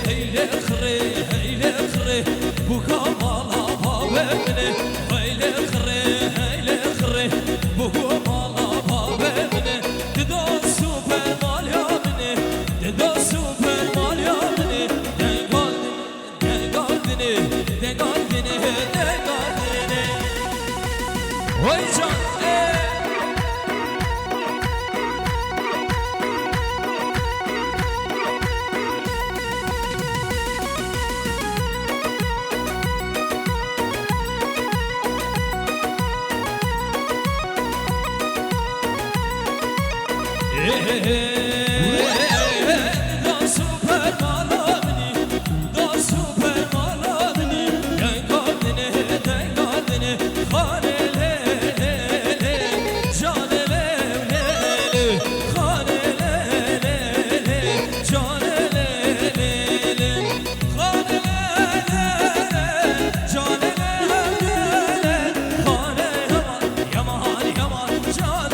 هيلي خري هيلي خري بوكا مالا بابني هيلي خري هيلي خري بوكا مالا بابني تدو سوبر مال يا بني تدو سوبر مال يا بني دنگالدني دنگالدني دنگالدني وای جان دا سوپر مالابنی دا سوپر مالابنی دنگالدنی دنگالدنی خانه لیلی جان لیلی خانه لیلی جان لیلی خانه لیلی جان لیلی خانه یمان یمان جان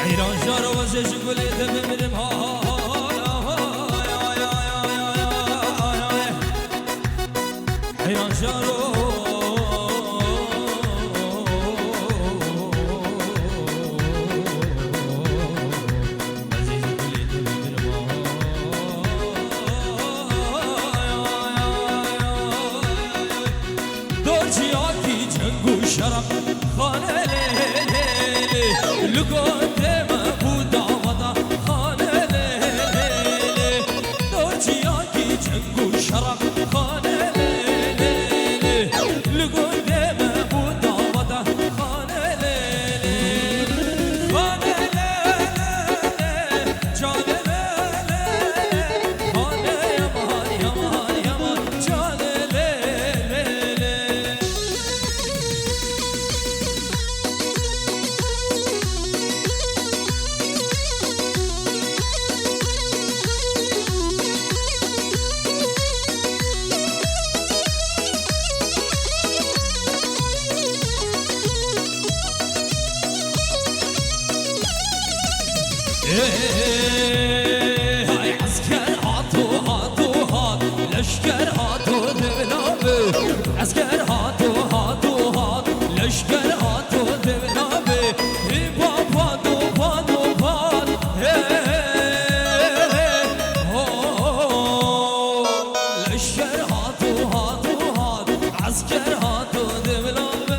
ایران جارو و زجگولی دبیرم ها ایران جارو دورچی آکی جنگو شرم خانه لیلی لگون شرف خانه لیلی لگون دم بود آودا خانه لیلی خانه لیلی جان لیلی خانه یمان یمان یمان جان لیلی های عسکر هاتو هاتو هات لشکر هاتو دبنابه عسکر هاتو هاتو هات لشکر هاتو دبنابه هی بابا دو بادو باد لشکر هاتو هاتو هات عسکر هاتو دبنابه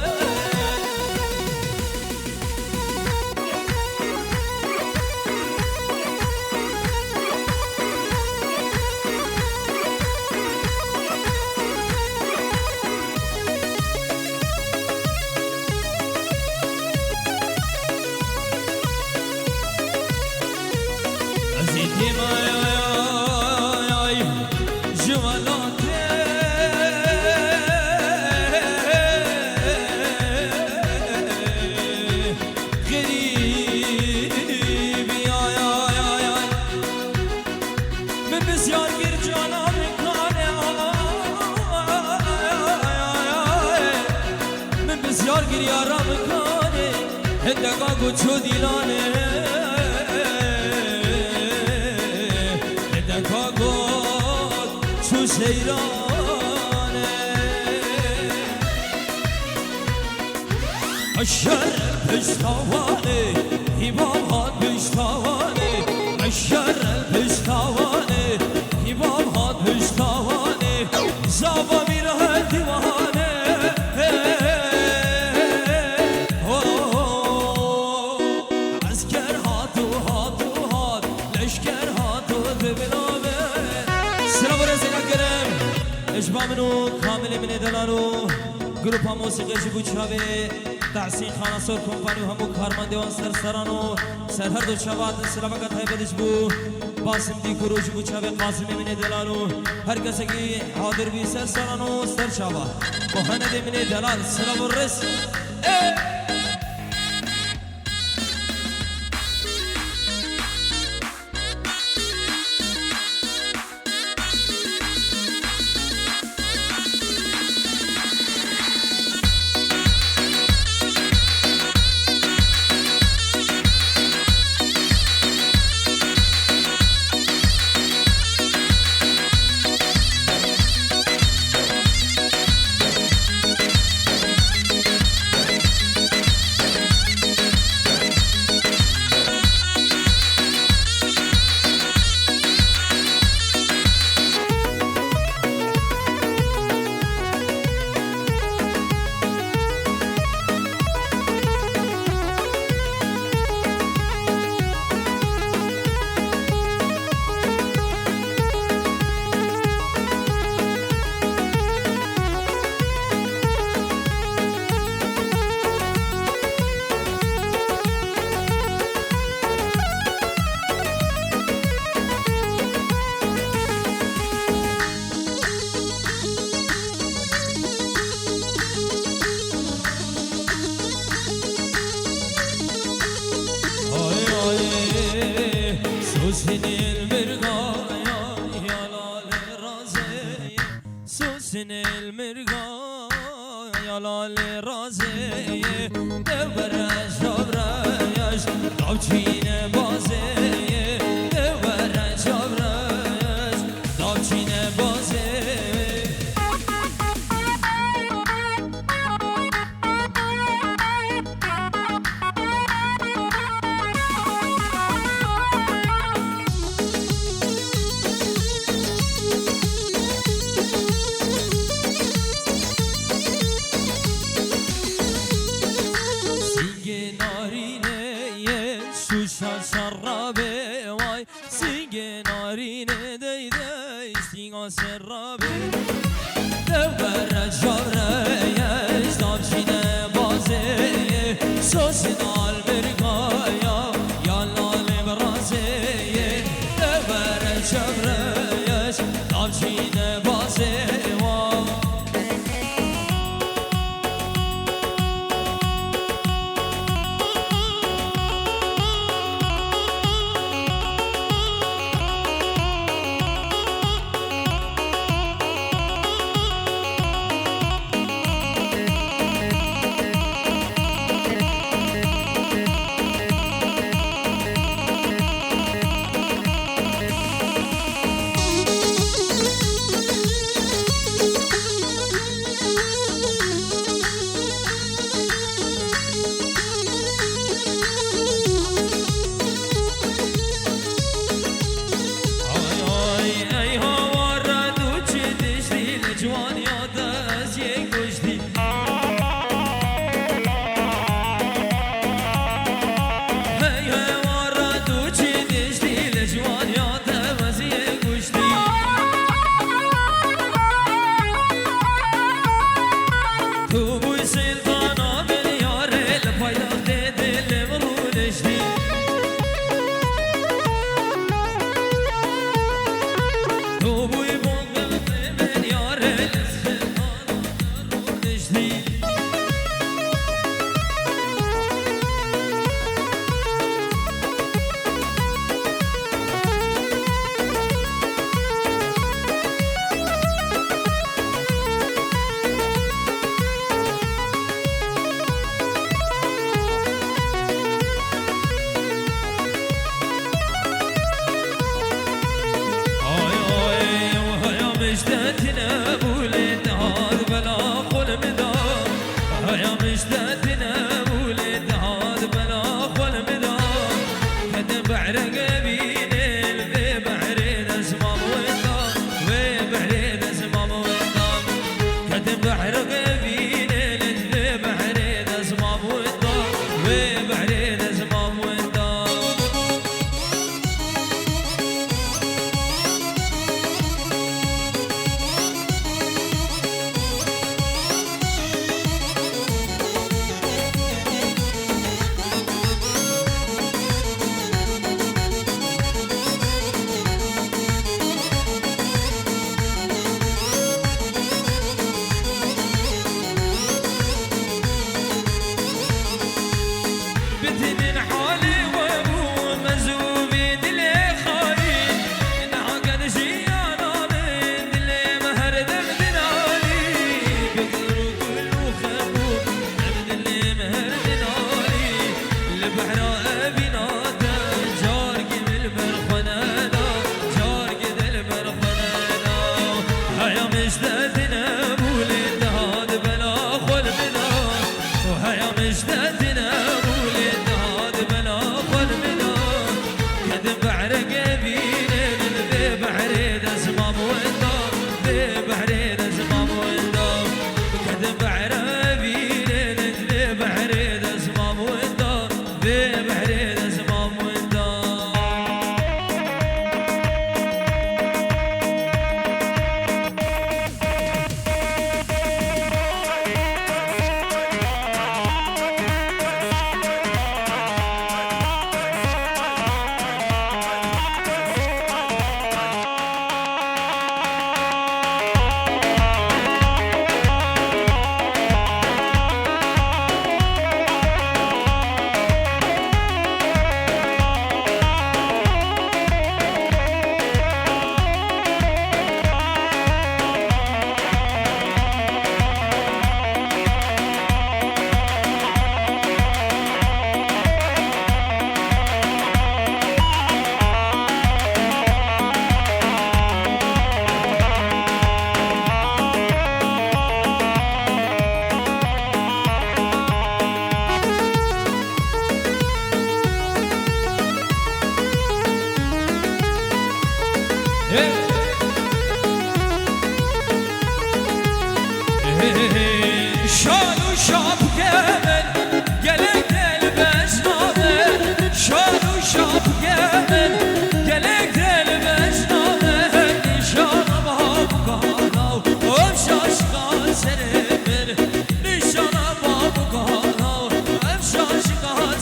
یارم کنه هندگا گوچو دیلانه هندگا گوچو سیرانه اشر پشتاوانه ایمام هات پشتاوانه اشر پشتاوانه ایمام هات پشتاوانه زاوا میره دیوانه اجبامنو کامل من دلانو گروپا موسیقی جبو چاوه تحسین خانسور کمپانی و همو کارمندوان سرسرانو سر هر دو چاوات سلامکت های بدش بو باسم دی کرو جبو چاوه قاسمی من دلانو هر کسی که حاضر بی سرسرانو سر چاوه مهند من دلال سلام الرس سوسن المرقايا يا لال رازي سوسن المرقايا يا لال رازي دورش دورش داوچین بازی دورش دورش داوچین بازی سرابه وای سینگ نارینه دی دی سینگا سرابه دور جارهش دامچینه بازه سوس نال برگایا یا لال برازه دور جارهش دامچینه بازه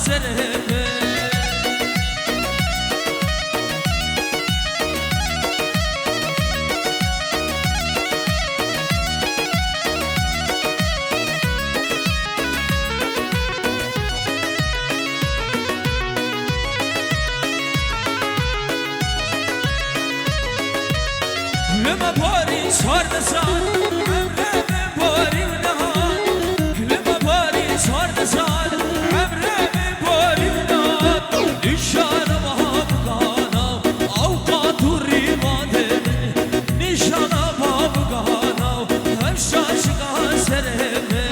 سرمه لما باري صار نسان عمره من باري ونهان لما باري صار نسان عمره من باري ونهان نشان ما بقانا اوقات الريمان نشان ما بقانا هم شاشقان سرمه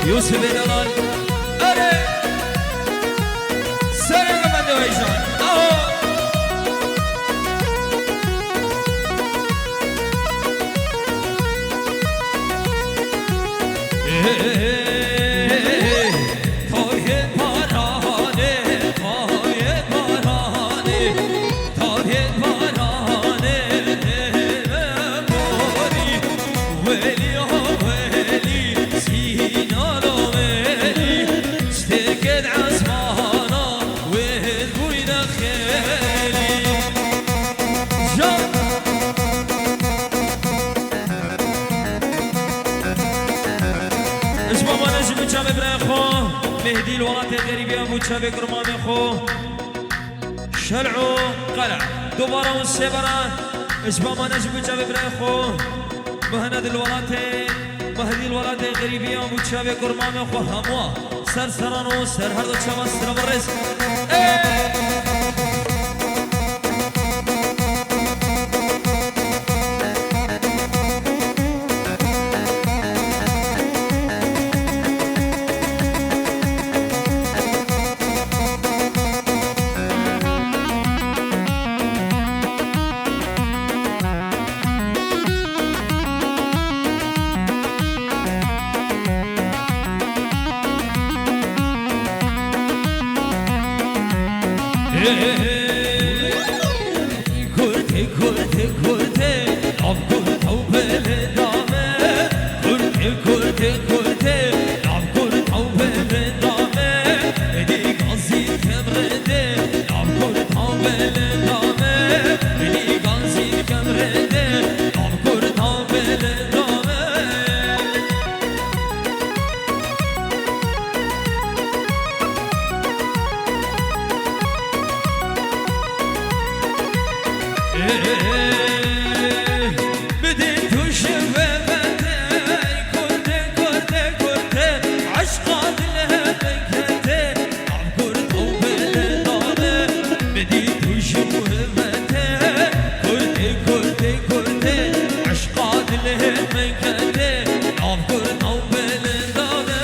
يوسف الهلال أري سلام من دويجان أهو مهدي الولايات الغريبية أبو تشابي كرمامي خو شلعو قلع دوبارة والسبرة اسبابا نجم تشابي براخو مهند الولايات مهدي الولايات الغريبية أبو تشابي كرمامي خو هموا سر سرانو سر هردو تشابا سر برس كرتي كرتي كرتي لعب كرة وبالدامة كرتي كرتي كرتي لعب كرة وبالدامة إدي قصي كمردي لعب كرة وبالدامة إدي قصي كمردي لعب كرة وبالدامة بديت وشفه فتاي كرتي كرتي كرتي عشقات الهبة كرتي لعب كرة وبالدامة بديت وشفه فتاي كرتي كرتي كرتي عشقات الهبة كرتي لعب كرة وبالدامة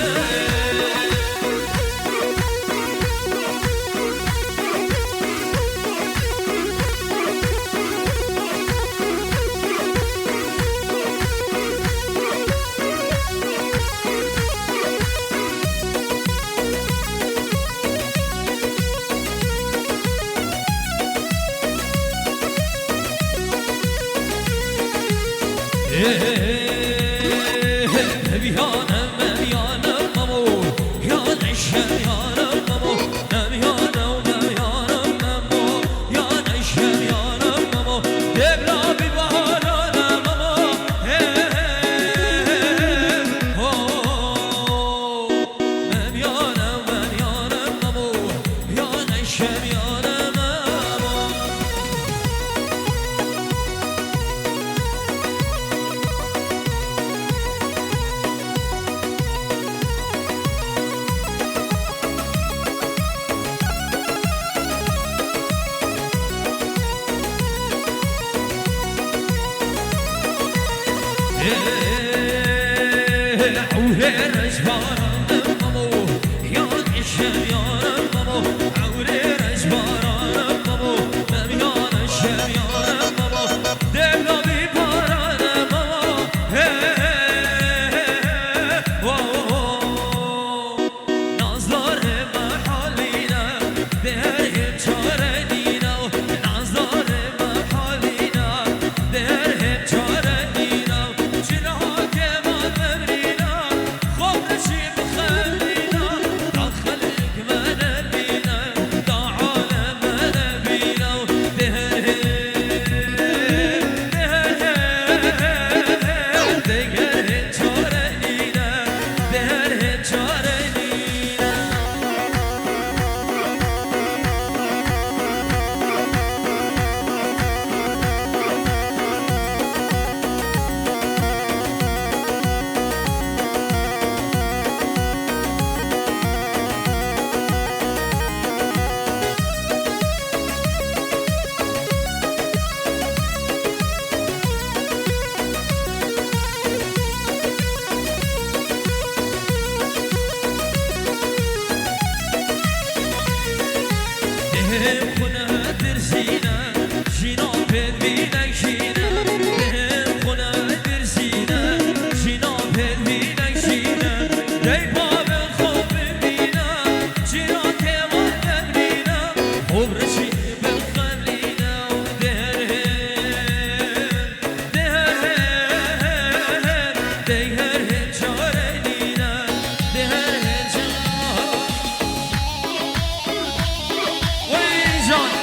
مبيانا مبيانا مامو يا نشا يا مامو مبيانا ومبيانا مامو يا نشا يا مامو دبلا ببهانا مامو مبيانا ومبيانا مامو يا نشا يا مامو عوهر اجبارم بابو یاد اشم یارم بابو عوهر اجبارم بابو نمیان اشم یارم بابو دلو بی پارم بابو نازدار محالینا درهم چاره دینا نازدار محالینا درهم چاره دینا جنها که من مبرینا خوب نشیم خلینا داخلك من البینا دا عالم من بینا درهم چاره دینا درهم چاره دینا هم خونه درزینه جینا پدوینه شینه هم خونه درزینه جینا پدوینه شینه دی باب خوب ببینه جینا که من نبرینه خوب رشی بخملینه و درهم چاره دینه درهم چاره وين جان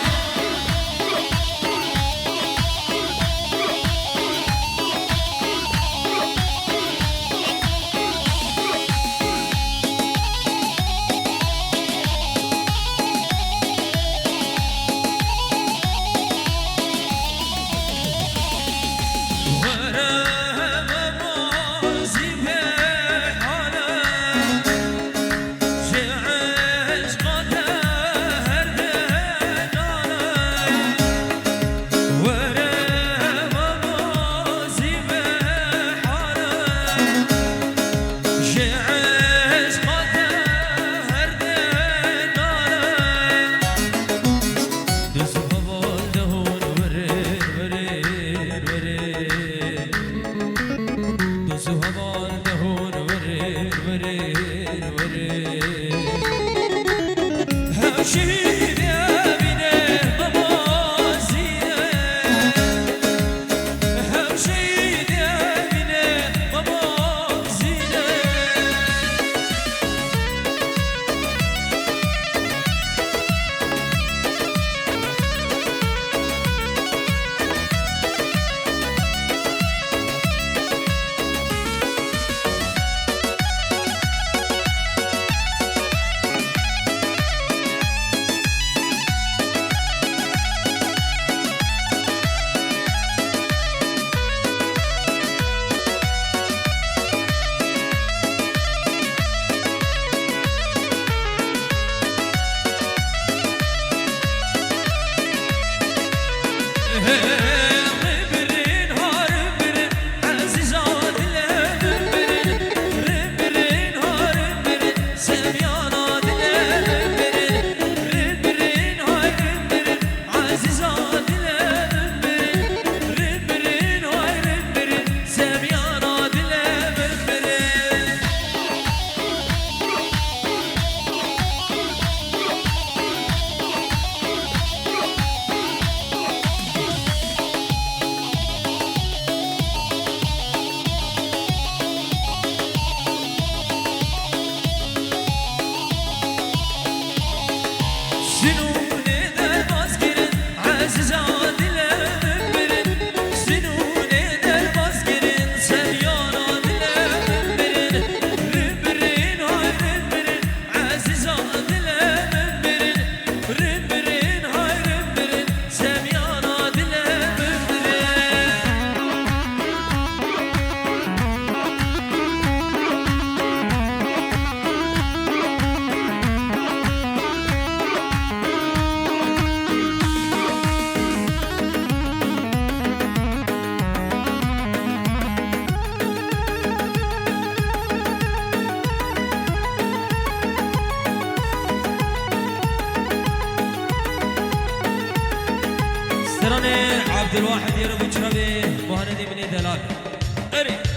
عبد الواحد يا رب تشربي مهندي من دلال اري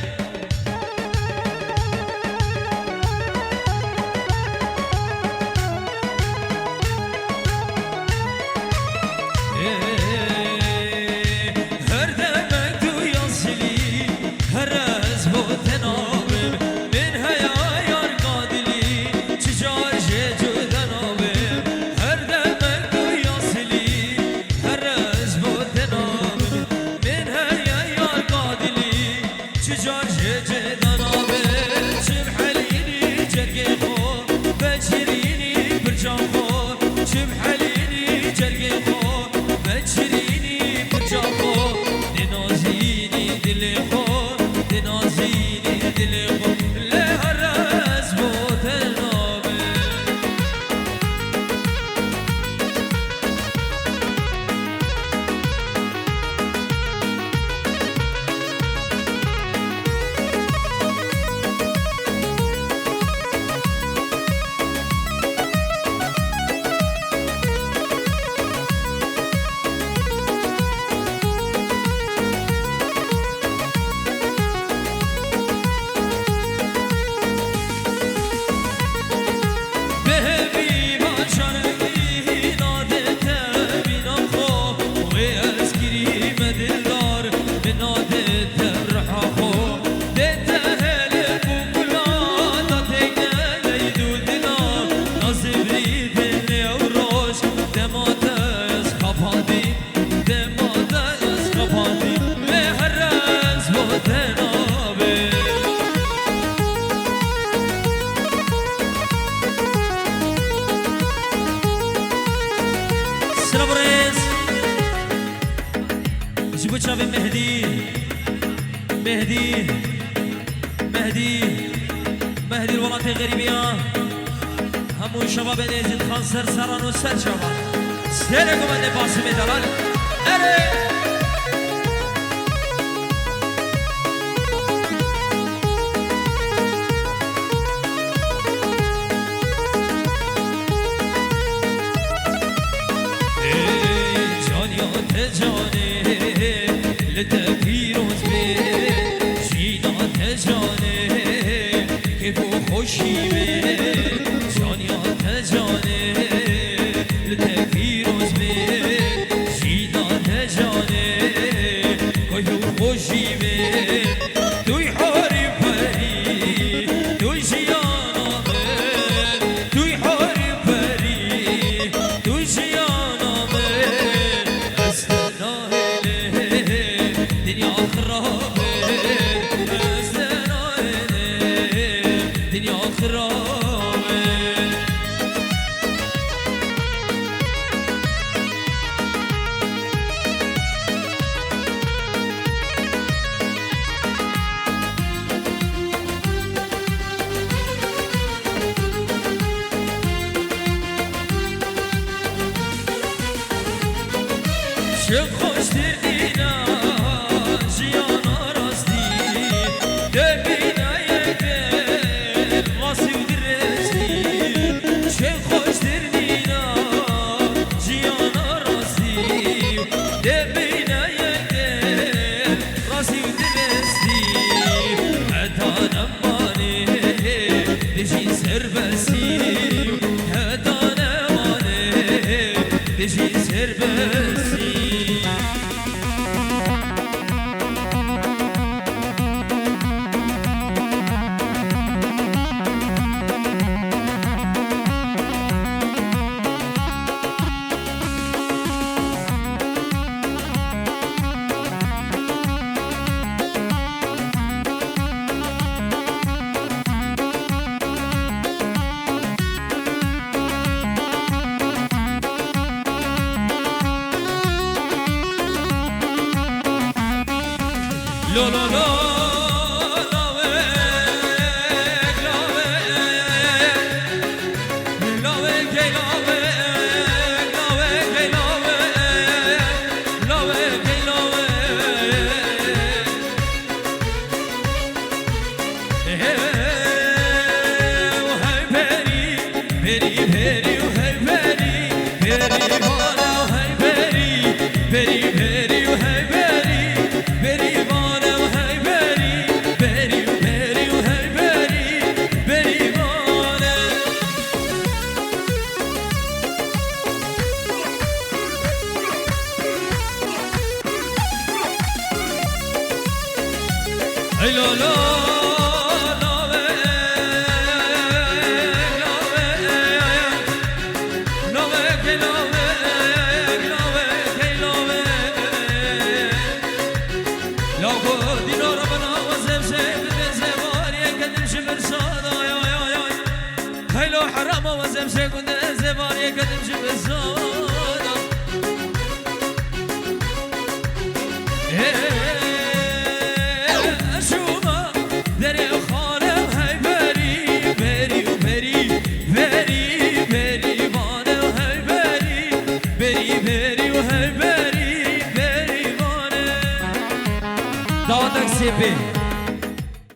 مهدي الولايات الغريبية همو شباب نزيد خان سرسران وسر شباب سيركم اللي باسم دلال خوشی به جانیات جانه لتفیروز به جینات جانه کوی خوشی به توی حاری پری توی جیانامه توی حاری پری توی جیانامه استناهله دنیا خرابه دنیا خرابه چه خوش دیدینا جیانا راستی دبینا دجي سربسي لو لو لو very, very, very, very, very, لولو حرام وزم شكون زبان يقدم جب الزودا شوما دري خالم هاي بري بري بري بري بري وانا هاي بري بري بري وهاي بري بري وانا دعوتك سيبي